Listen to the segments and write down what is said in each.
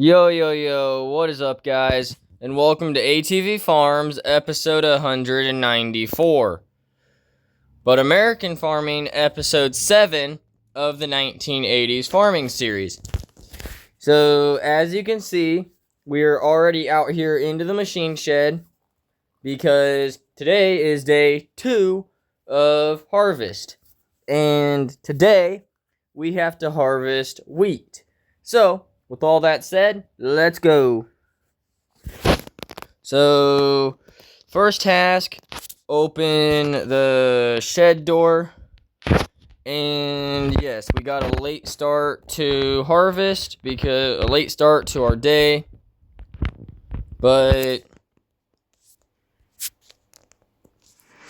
Yo, what is up, guys? And welcome to ATV Farms, episode 194. But American Farming, episode 7 of the 1980s farming series. So, as you can see, we're already out here into the machine shed because today is day 2 of harvest. And today, we have to harvest wheat. So, with all that said, let's go. So, first task, open the shed door. And yes, we got a late start to harvest, because a late start to our day. But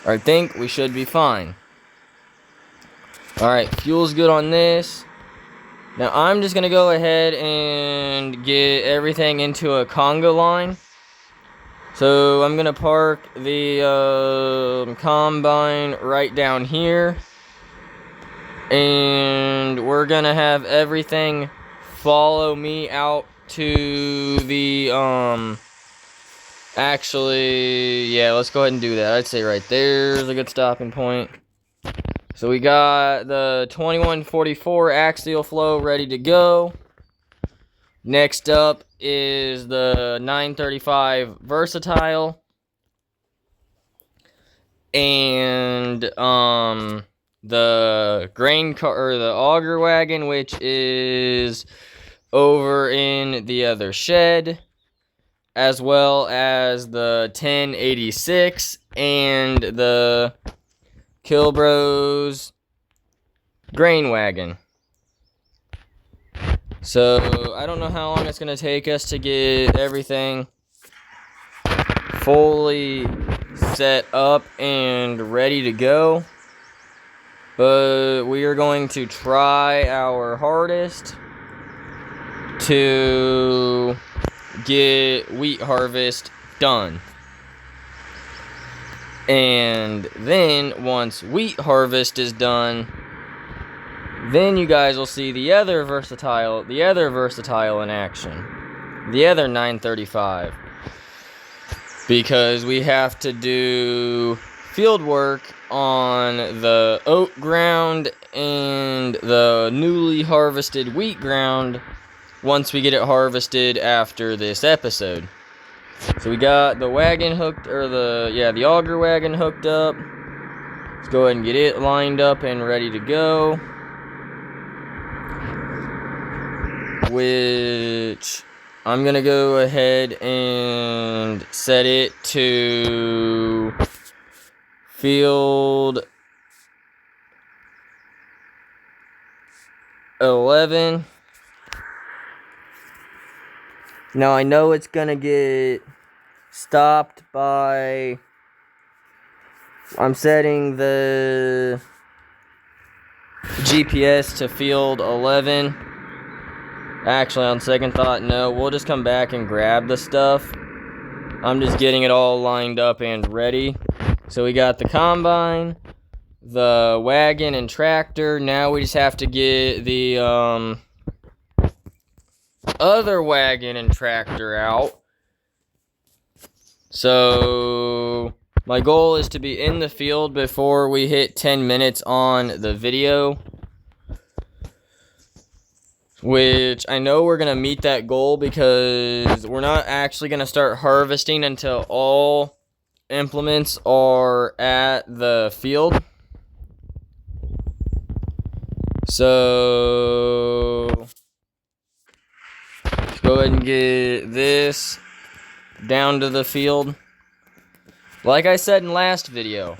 I think we should be fine. Alright, fuel's good on this. Now, I'm just going to go ahead and get everything into a conga line. So, I'm going to park the combine right down here. And we're going to have everything follow me out to the, actually, yeah, let's go ahead and do that. I'd say right there's a good stopping point. So we got the 2144 axial flow ready to go. Next up is the 935 versatile. And the grain car, or the auger wagon, which is over in the other shed, as well as the 1086 and the Kilbros grain wagon. So, I don't know how long it's going to take us to get everything fully set up and ready to go. But we are going to try our hardest to get wheat harvest done. And then, once wheat harvest is done, then you guys will see the other versatile in action. The other 935. Because we have to do field work on the oat ground and the newly harvested wheat ground once we get it harvested after this episode. So we got the wagon hooked, or the auger wagon hooked up. Let's go ahead and get it lined up and ready to go. Which I'm gonna go ahead and set it to field 11. Now I know it's gonna get stopped by, I'm setting the GPS to field 11. Actually, on second thought, no, we'll just come back and grab the stuff. I'm just getting it all lined up and ready. So we got the combine, the wagon and tractor. Now we just have to get the other wagon and tractor out. So my goal is to be in the field before we hit 10 minutes on the video, which I know we're going to meet that goal because we're not actually going to start harvesting until all implements are at the field. So let's go ahead and get this down to the field. Like I said in last video,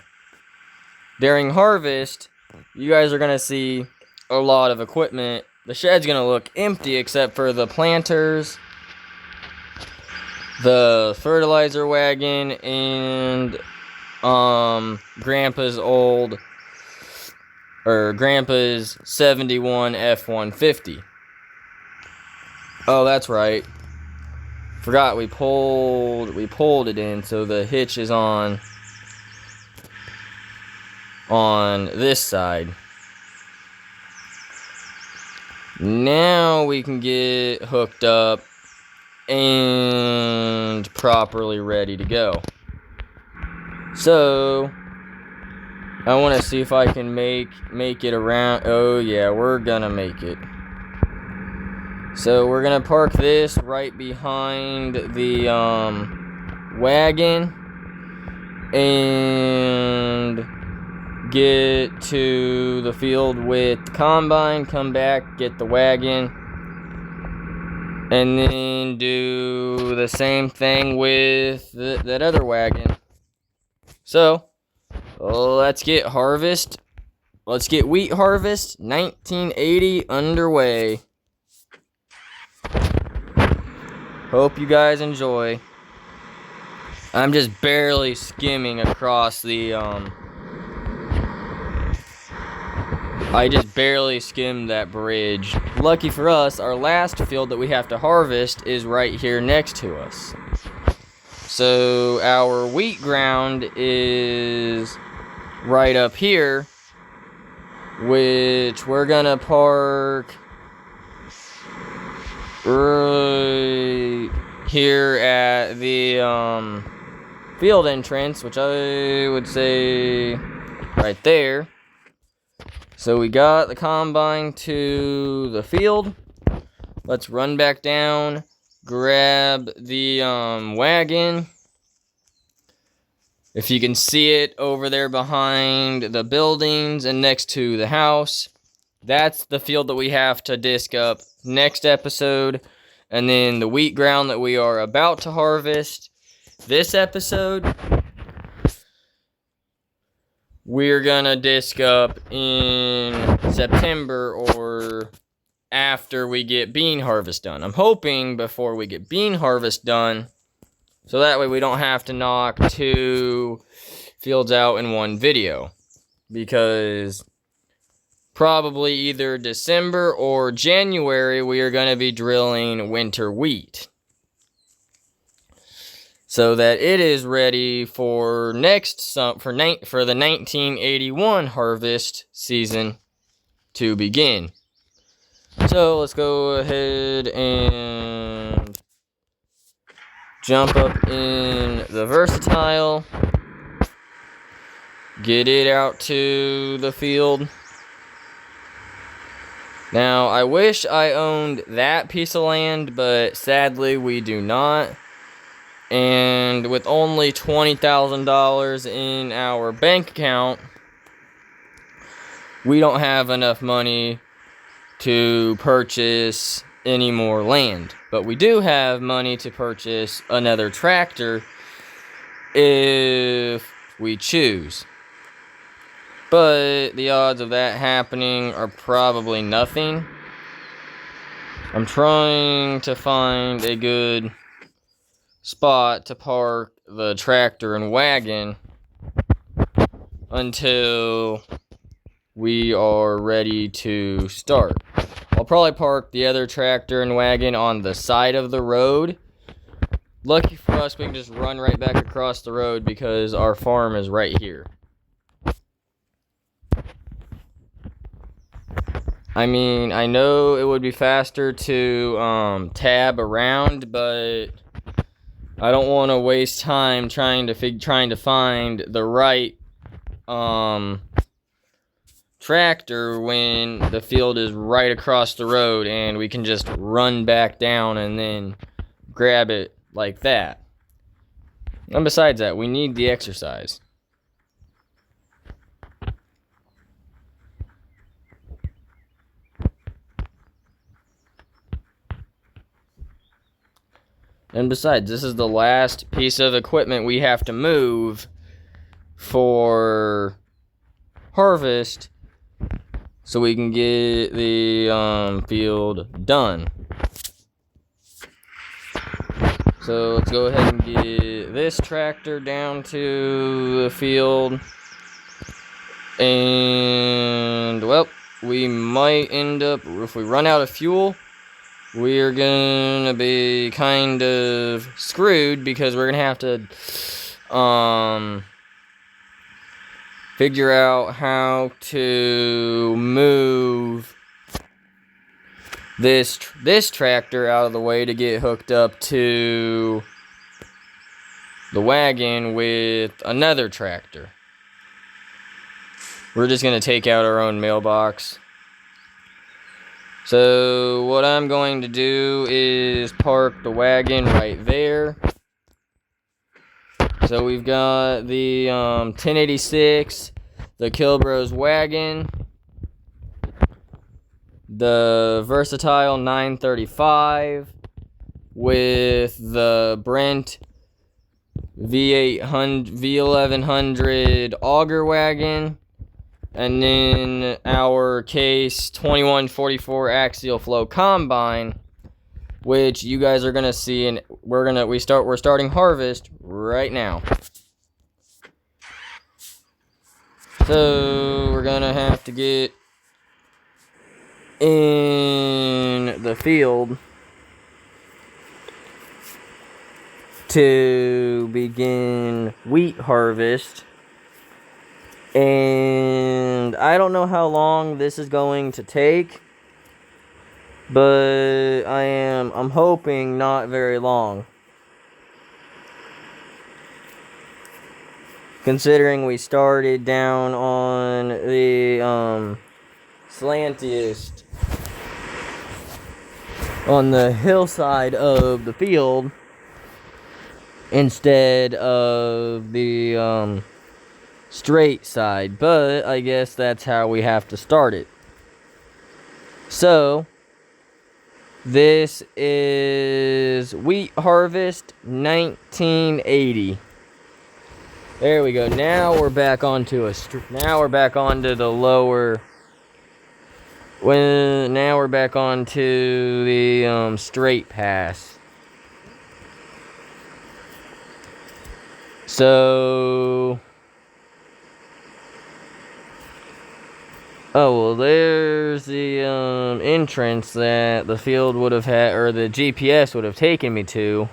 during harvest, you guys are going to see a lot of equipment. The shed's going to look empty except for the planters, the fertilizer wagon, and Grandpa's 71 F-150. Oh, that's right. Forgot we pulled it in, so the hitch is on this side. Now we can get hooked up and properly ready to go. So I want to see if I can make it around. Oh yeah, we're gonna make it. So we're gonna park this right behind the wagon and get to the field with the combine, come back, get the wagon, and then do the same thing with that other wagon. So let's get wheat harvest 1980 underway. Hope you guys enjoy. I'm just barely skimming across the I just barely skimmed that bridge. Lucky for us, our last field that we have to harvest is right here next to us. So our wheat ground is right up here, which we're gonna park right here at the field entrance, which I would say right there. So we got the combine to the field. Let's run back down, grab the wagon. If you can see it over there behind the buildings and next to the house, that's the field that we have to disc up next episode. And then the wheat ground that we are about to harvest this episode, we're gonna disc up in September or after we get bean harvest done. I'm hoping before we get bean harvest done, so that way we don't have to knock 2 fields out in one video. Because probably either December or January we are gonna be drilling winter wheat, so that it is ready for the 1981 harvest season to begin. So let's go ahead and jump up in the Versatile, get it out to the field. Now, I wish I owned that piece of land, but sadly we do not. And with only $20,000 in our bank account, we don't have enough money to purchase any more land. But we do have money to purchase another tractor if we choose. But the odds of that happening are probably nothing. I'm trying to find a good spot to park the tractor and wagon until we are ready to start. I'll probably park the other tractor and wagon on the side of the road. Lucky for us, we can just run right back across the road because our farm is right here. I mean, I know it would be faster to tab around, but I don't want to waste time trying to find the right tractor when the field is right across the road and we can just run back down and then grab it like that. And besides that, we need the exercise. And besides, this is the last piece of equipment we have to move for harvest so we can get the field done. So let's go ahead and get this tractor down to the field. And, well, we might end up, if we run out of fuel, we're gonna be kind of screwed because we're gonna have to figure out how to move this tractor out of the way to get hooked up to the wagon with another tractor. We're just going to take out our own mailbox. So what I'm going to do is park the wagon right there. So we've got the 1086, the Kilbros wagon, the Versatile 935 with the Brent V1100 auger wagon, and then our Case 2144 axial flow combine, which you guys are gonna see, and we're starting harvest right now. So we're gonna have to get in the field to begin wheat harvest. And I don't know how long this is going to take, but I'm hoping not very long. Considering we started down on the slantiest, on the hillside of the field, instead of the straight side, but I guess that's how we have to start it. So this is wheat harvest 1980. There we go. Now we're back onto the lower. Now we're back onto the straight pass. So, oh well, there's the entrance that the field would have had, or the GPS would have taken me to.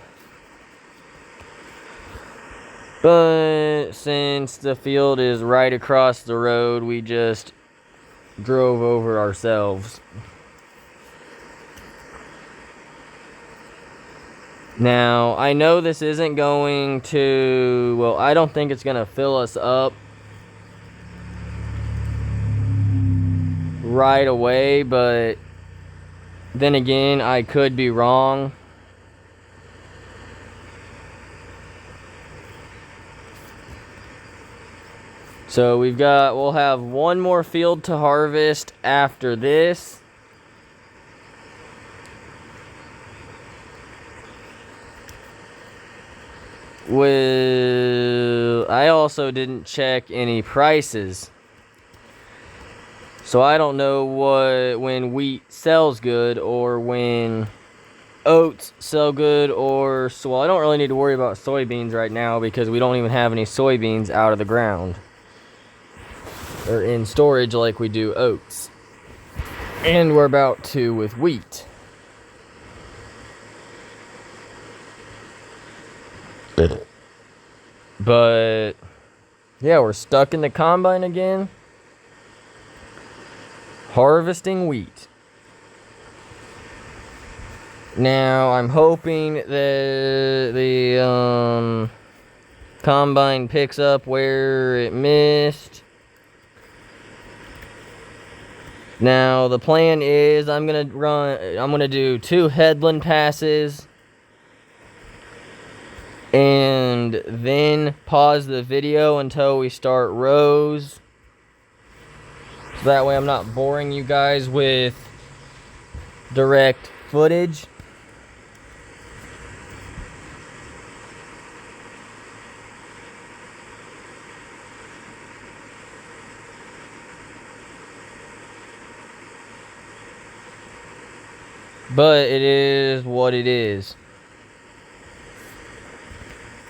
But since the field is right across the road, we just drove over ourselves. Now, I know this isn't going to, well, I don't think it's going to fill us up right away, but then again, I could be wrong. So we'll have one more field to harvest after this. Well, I also didn't check any prices. So I don't know when wheat sells good or when oats sell good, or so I don't really need to worry about soybeans right now because we don't even have any soybeans out of the ground or in storage like we do oats. And we're about to with wheat. But yeah, we're stuck in the combine again, harvesting wheat. Now I'm hoping that the combine picks up where it missed. Now the plan is I'm gonna do 2 headland passes and then pause the video until we start rows. So that way I'm not boring you guys with direct footage. But it is what it is.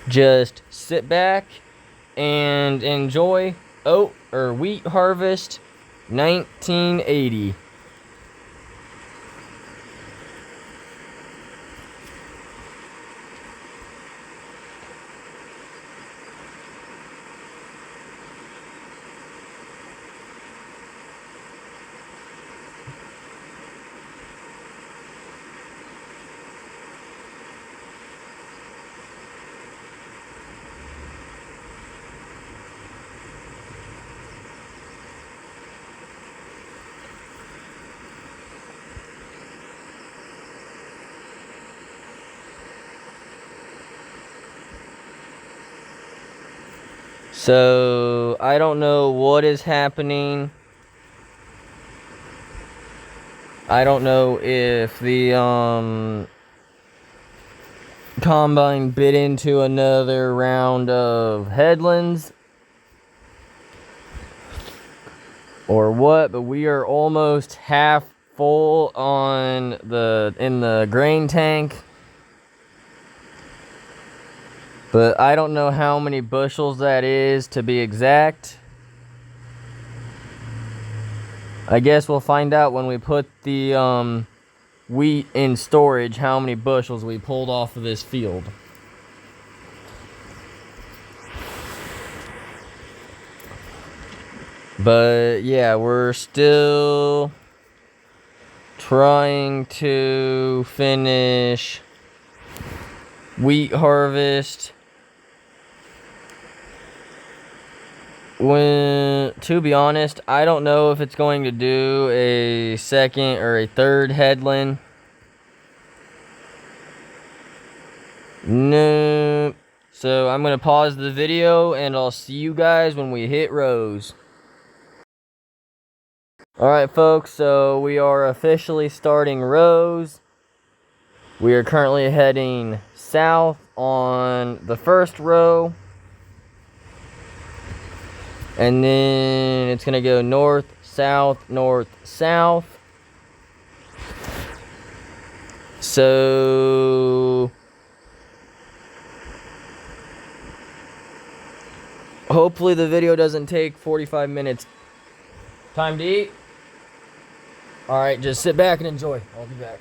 Just sit back and enjoy wheat harvest 1980. So I don't know what is happening. I don't know if the combine bit into another round of headlands or what, but we are almost half full in the grain tank. But I don't know how many bushels that is to be exact. I guess we'll find out when we put the wheat in storage how many bushels we pulled off of this field. But yeah, we're still trying to finish wheat harvest. To be honest, I don't know if it's going to do a second or a third headland. No. So I'm going to pause the video and I'll see you guys when we hit rows. Alright folks, so we are officially starting rows. We are currently heading south on the first row. And then it's going to go north, south, north, south. So hopefully the video doesn't take 45 minutes. Time to eat? Alright, just sit back and enjoy. I'll be back.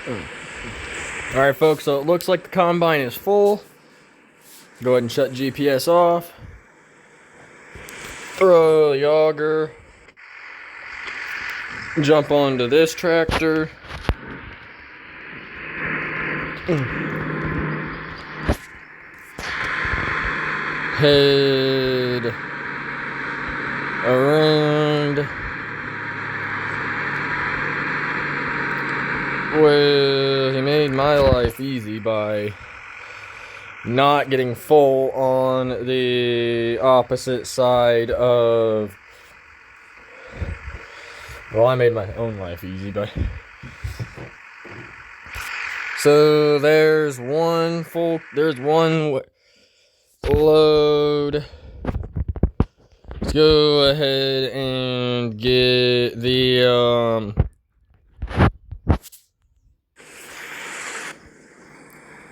Alright folks, so it looks like the combine is full. Go ahead and shut GPS off. Throw the auger. Jump onto this tractor. Head around. Well, he made my life easy by not getting full on the opposite side of... Well, I made my own life easy, but... So there's one load. Let's go ahead and get the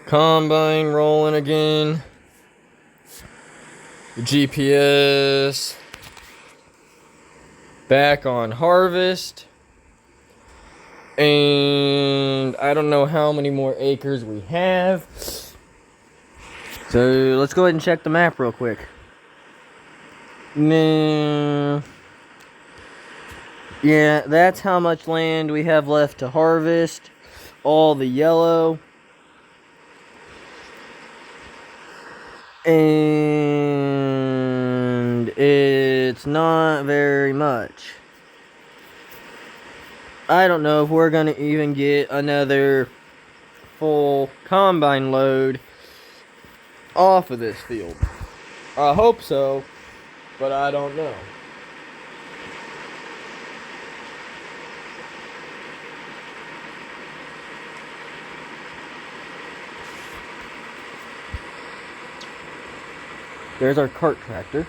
combine rolling again. The GPS back on harvest. And I don't know how many more acres we have. So let's go ahead and check the map real quick. No. Yeah, that's how much land we have left to harvest. All the yellow. And it's not very much. I don't know if we're going to even get another full combine load off of this field. I hope so, but I don't know. There's our cart tractor.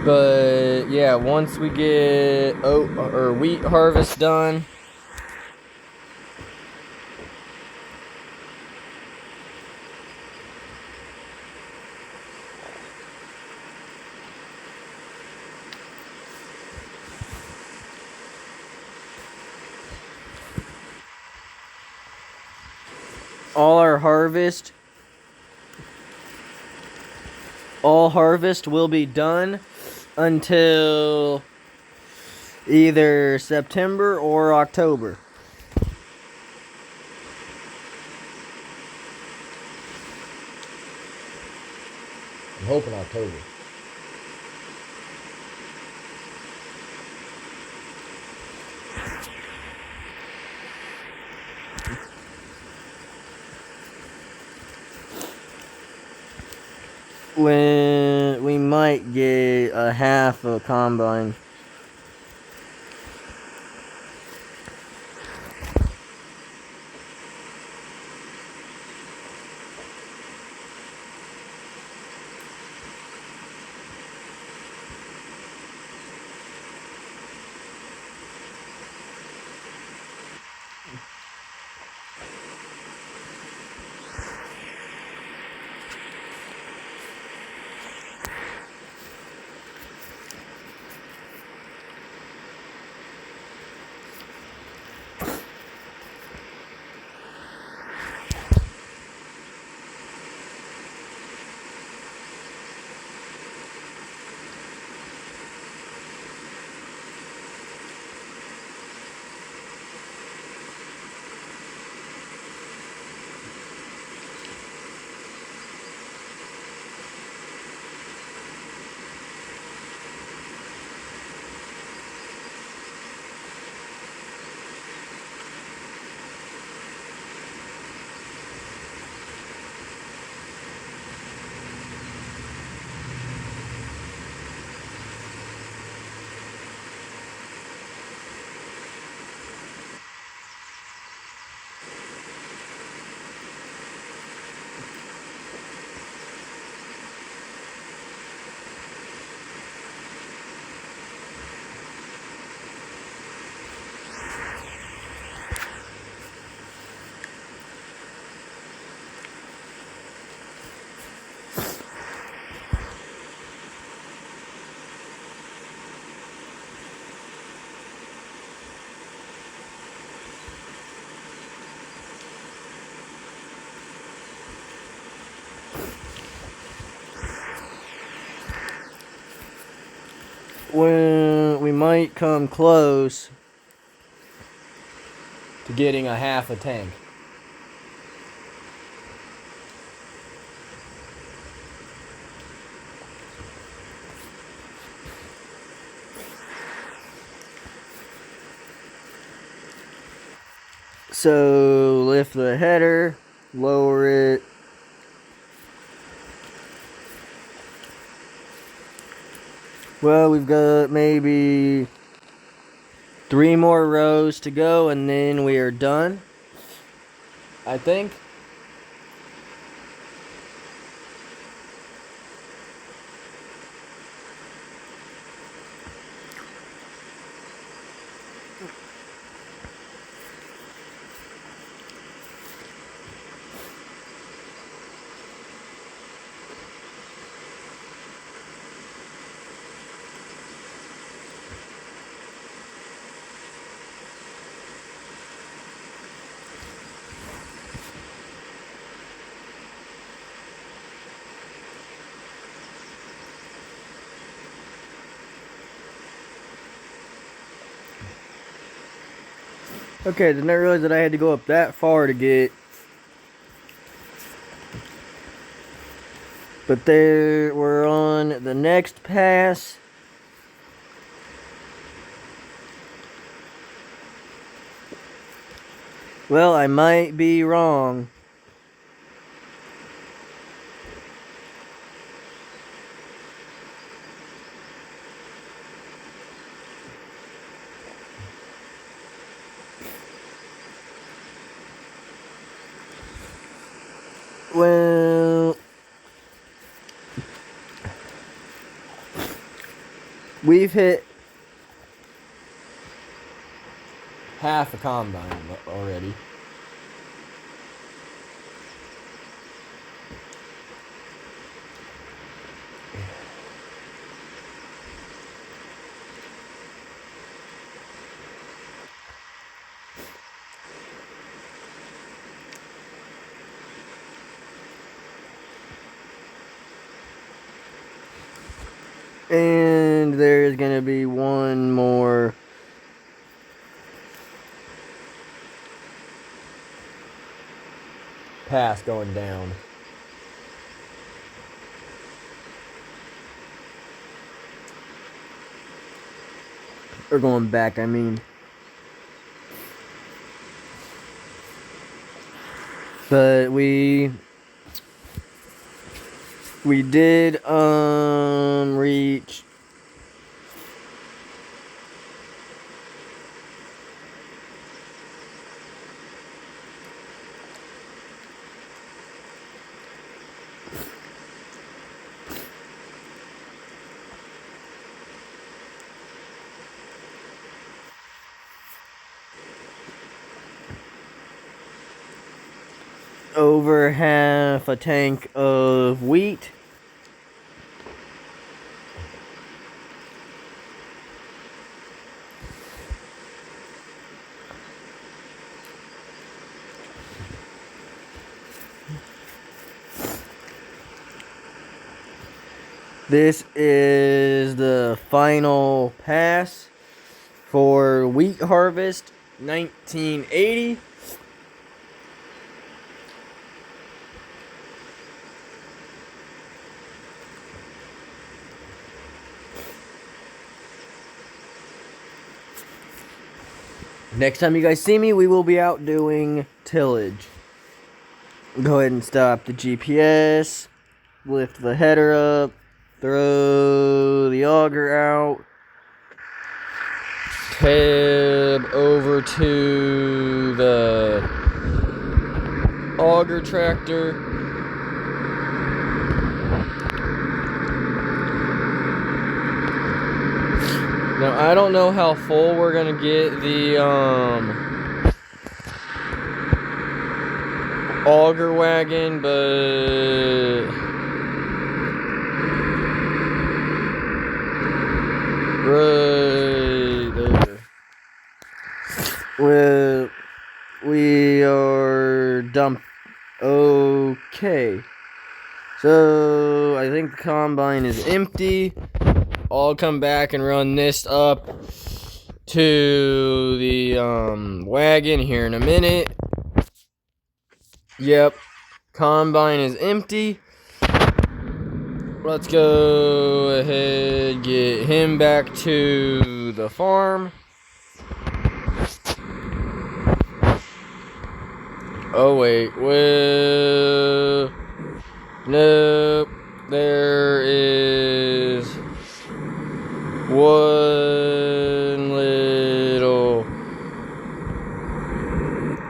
But yeah, once we get oat or wheat harvest done, all harvest will be done until either September or October. I'm hoping October. When we might get a half a combine. when we might come close to getting a half a tank. So lift the header, lower it. Well, we've got maybe 3 more rows to go and then we are done, I think. Okay, did not realize that I had to go up that far to get. But there, we're on the next pass. Well, I might be wrong. Well, we've hit half a combine already. And there's gonna be one more pass going down. Or going back, I mean. But we did reach over half a tank of wheat. This is the final pass for wheat harvest 1980. Next time you guys see me, we will be out doing tillage. Go ahead and stop the GPS, lift the header up, throw the auger out, tab over to the auger tractor. Now, I don't know how full we're gonna get the auger wagon, but right there. Well, we are dumped. Okay. So, I think the combine is empty. I'll come back and run this up to the wagon here in a minute. Yep, combine is empty. Let's go ahead, get him back to the farm. Oh wait, well, nope, there is one little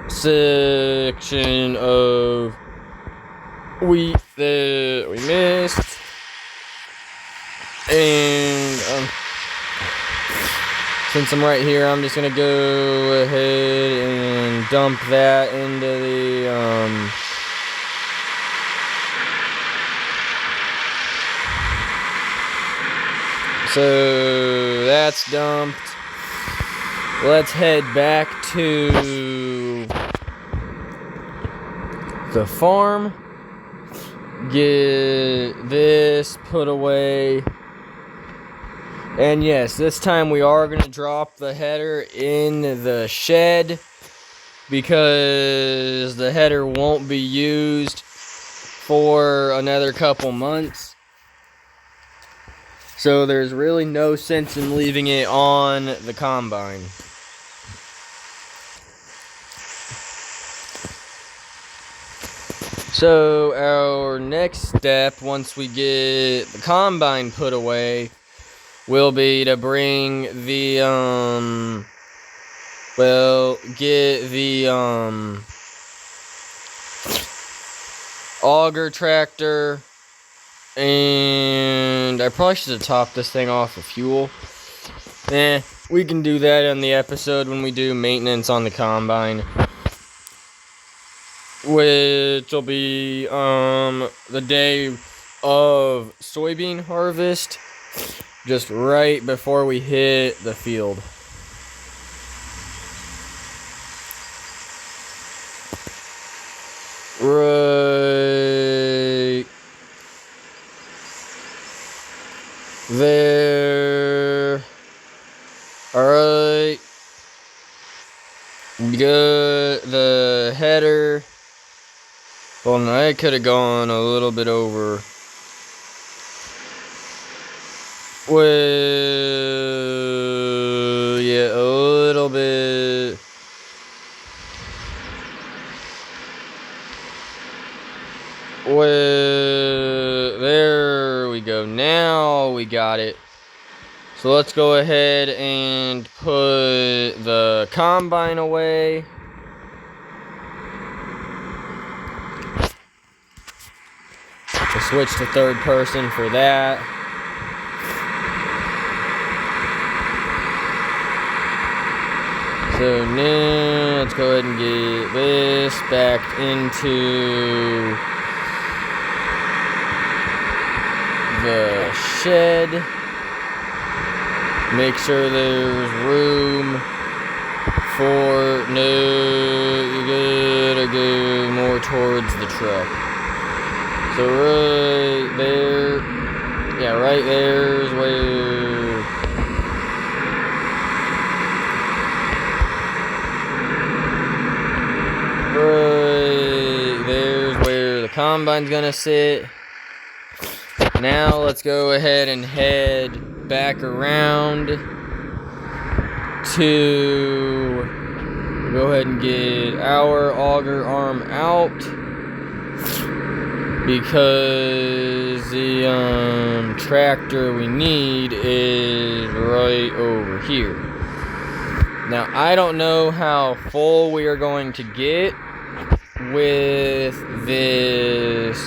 section of wheat that we missed. And since I'm right here, I'm just gonna go ahead and dump that into the so that's dumped. Let's head back to the farm, get this put away. And yes, this time we are going to drop the header in the shed because the header won't be used for another couple months. So there's really no sense in leaving it on the combine. So our next step, once we get the combine put away, will be to bring the get the auger tractor, and I probably should have topped this thing off with fuel. We can do that on the episode when we do maintenance on the combine, which will be the day of soybean harvest, just right before we hit the field. Right there. Alright. We got the header. Well, no, I could have gone a little bit over. Well, yeah, a little bit. Well, there we go. Now we got it. So let's go ahead and put the combine away. We'll switch to third person for that. So now let's go ahead and get this back into the shed. Make sure there's room for, no, you gotta go more towards the truck. So right there, yeah, right there's where, right there's where the combine's gonna sit. Now let's go ahead and head back around to go ahead and get our auger arm out, because the tractor we need is right over here. Now I don't know how full we are going to get with this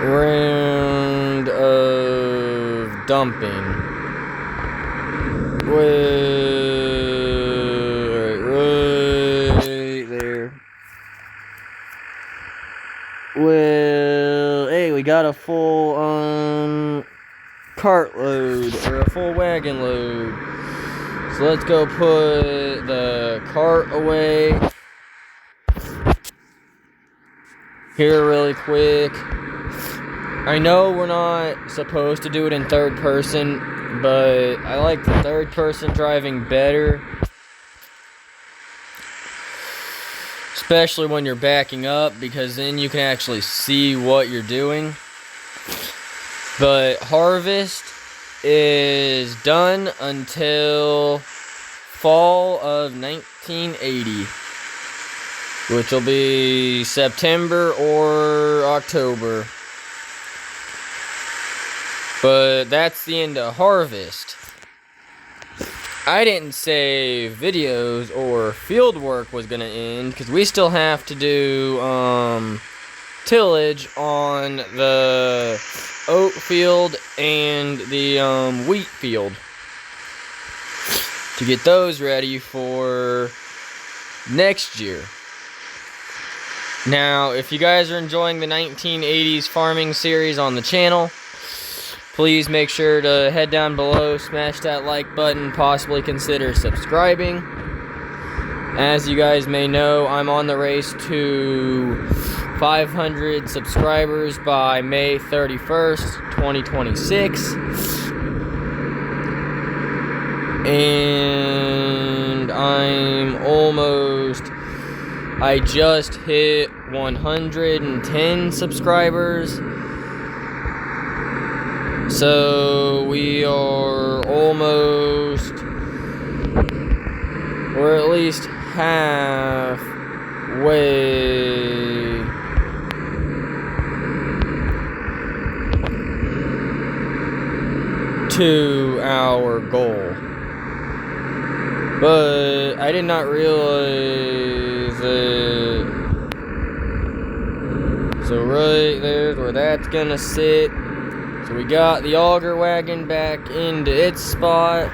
round of dumping. Right there. Well, hey, we got a full cart load, or a full wagon load. So let's go put the cart away here really quick. I know we're not supposed to do it in third person, but I like the third person driving better. Especially when you're backing up, because then you can actually see what you're doing. But harvest is done until fall of 1980, which will be September or October. But that's the end of harvest. I didn't say videos or field work was going to end, because we still have to do tillage on the oat field and the wheat field to get those ready for next year. Now, if you guys are enjoying the 1980s farming series on the channel, please make sure to head down below, smash that like button, possibly consider subscribing. As you guys may know, I'm on the race to 500 subscribers by May 31st, 2026. And I just hit 110 subscribers. So we are almost, or at least halfway to our goal. But I did not realize that. So right there's where that's gonna sit. So we got the auger wagon back into its spot.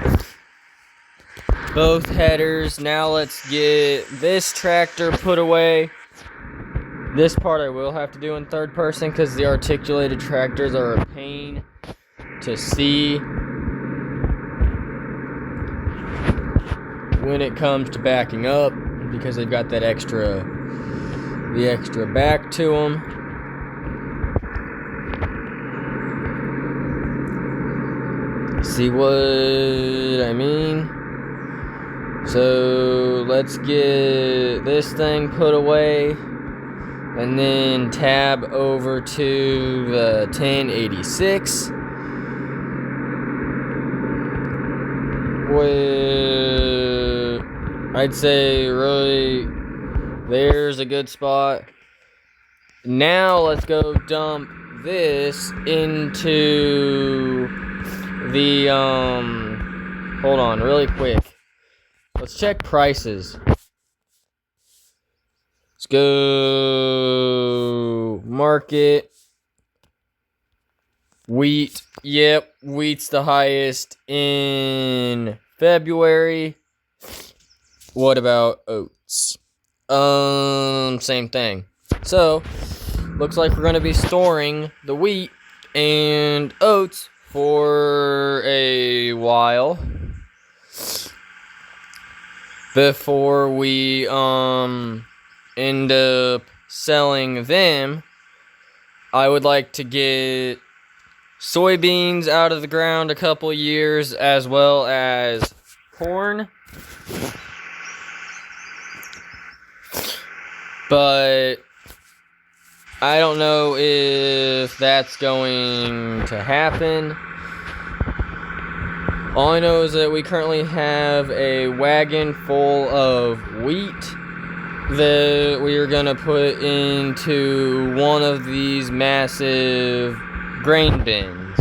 Both headers. Now let's get this tractor put away. This part I will have to do in third person, because the articulated tractors are a pain to see when it comes to backing up, because they've got that extra back to them. See what I mean? So let's get this thing put away and then tab over to the 1086. With, I'd say really there's a good spot. Now let's go dump this into the hold on really quick. Let's check prices. Let's go market. Wheat. Yep, wheat's the highest in February. What about oats? Same thing. So, looks like we're gonna be storing the wheat and oats for a while before we end up selling them. I would like to get soybeans out of the ground a couple years, as well as corn. But I don't know if that's going to happen. All I know is that we currently have a wagon full of wheat that we are going to put into one of these massive grain bins.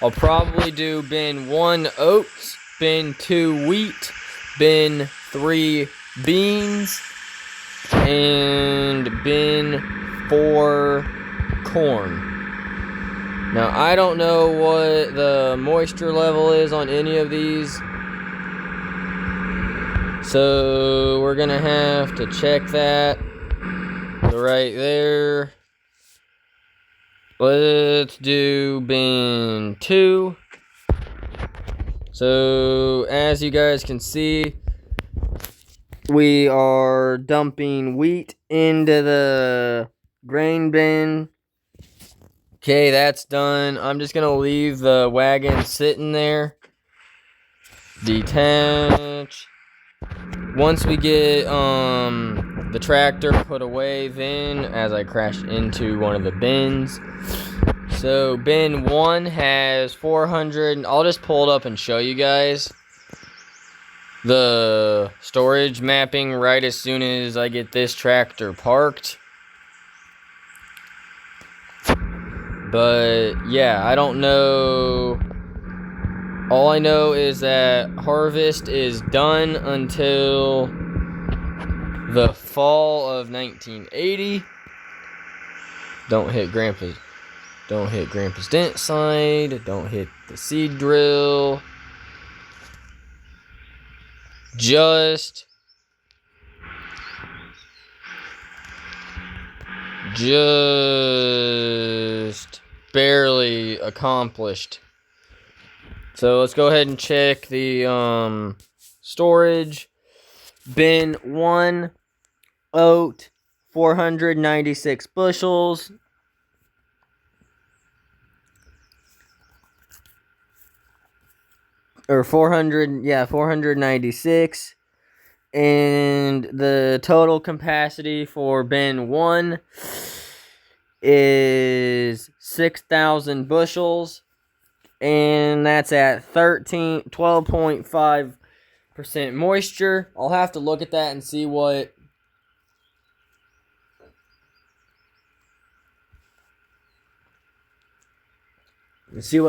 I'll probably do bin 1 oats, bin 2 wheat, bin 3 beans, and bin 4 corn. Now, I don't know what the moisture level is on any of these, so we're gonna have to check that. So right there, let's do bin 2. So as you guys can see, we are dumping wheat into the grain bin Okay, that's done. I'm just gonna leave the wagon sitting there. Detach. Once we get the tractor put away, then as I crash into one of the bins. So bin 1 has 400. I'll just pull it up and show you guys the storage mapping right as soon as I get this tractor parked. But yeah, I don't know. All I know is that harvest is done until the fall of 1980. Don't hit Grandpa's dent side. Don't hit the seed drill. Just barely accomplished. So let's go ahead and check the storage. Bin 1, oat, 496 bushels. Or 496. And the total capacity for bin 1 is 6,000 bushels. And that's at 12.5% moisture. I'll have to look at that and see what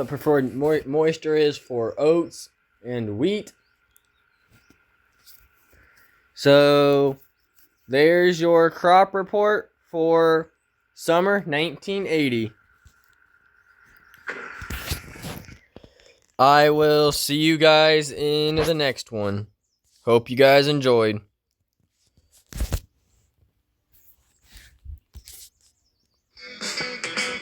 preferred moisture is for oats and wheat. So there's your crop report for summer 1980. I will see you guys in the next one. Hope you guys enjoyed.